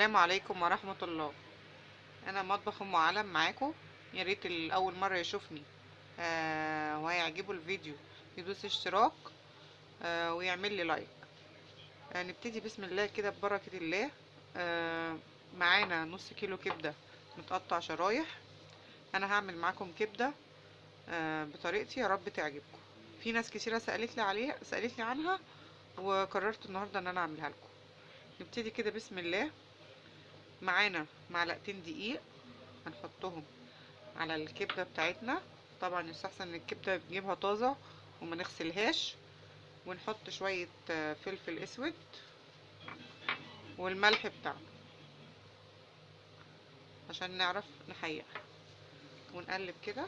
السلام عليكم ورحمة الله. انا مطبخ ام علم معاكم. يا ريت اللي اول مرة يشوفني وهيعجبه الفيديو يدوس اشتراك ويعمل لي لايك. نبتدي بسم الله كده ببركة الله. معانا نص كيلو كبدة متقطع شرايح. انا هعمل معاكم كبدة بطريقتي، يا رب تعجبكم. في ناس كتيرة سألت لي عنها، وقررت النهاردة ان انا اعملها لكم. نبتدي كده بسم الله. معانا معلقتين دقيق هنحطهم على الكبدة بتاعتنا. طبعا يستحسن ان الكبدة نجيبها طازة وما نغسلهاش. ونحط شوية فلفل اسود والملح بتاعنا عشان نعرف نحيقها، ونقلب كده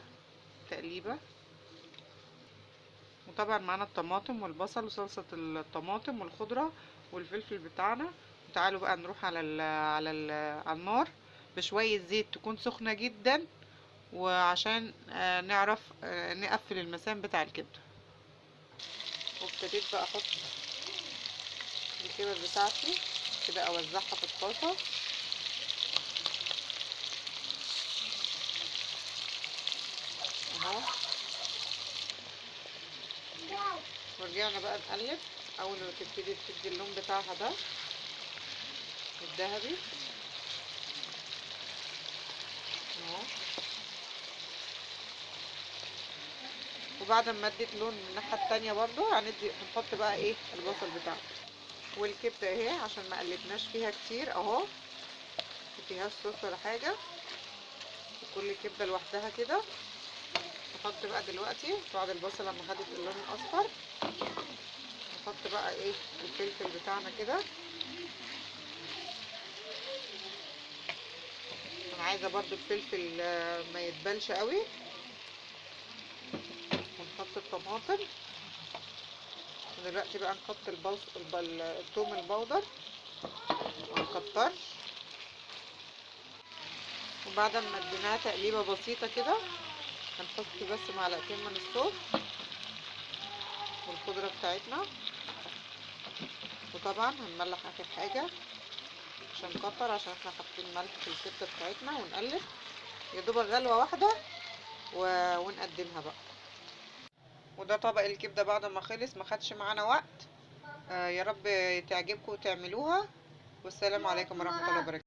تقليبة. وطبعا معانا الطماطم والبصل وصلصة الطماطم والخضرة والفلفل بتاعنا. تعالوا بقى نروح على النار بشوية زيت تكون سخنة جدا، وعشان نعرف نقفل المسام بتاع الكبدة. وابتديت بقى احط الكبد بتاعتي كده، اوزعها في الطاسة اهو. ورجعنا بقى نقلب. اول ما تبتدي تدي اللون بتاعها ده الذهبي اهو. وبعد ما اديت لون من الناحيه التانية برضو هنحط بقى ايه البصل بتاعنا والكبده اهي، عشان ما قلبناش فيها كتير اهو، مفيهاش صوص ولا حاجه، وكل كبده لوحدها كده. نحط بقى دلوقتي بعد البصل لما خدت اللون الاصفر، نحط بقى ايه الفلفل بتاعنا كده. انا عايزه برضو الفلفل ما يتبلش قوي. ونحط الطماطم. ودلوقتي بقى نحط الثوم البودر، ونكتر. وبعد ما اديناها تقليبه بسيطه كده، هنحط بس معلقتين من الصوص والخضره بتاعتنا. وطبعا هنملح اخر حاجه، مش هنكتر عشان احنا حاطين ملح في الكبده بتاعتنا. ونقلب يا دوب غلوه واحده ونقدمها بقى. وده طبق الكبده بعد ما خلص، ما خدش معانا وقت. يا رب تعجبكم وتعملوها. والسلام عليكم ورحمه الله وبركاته.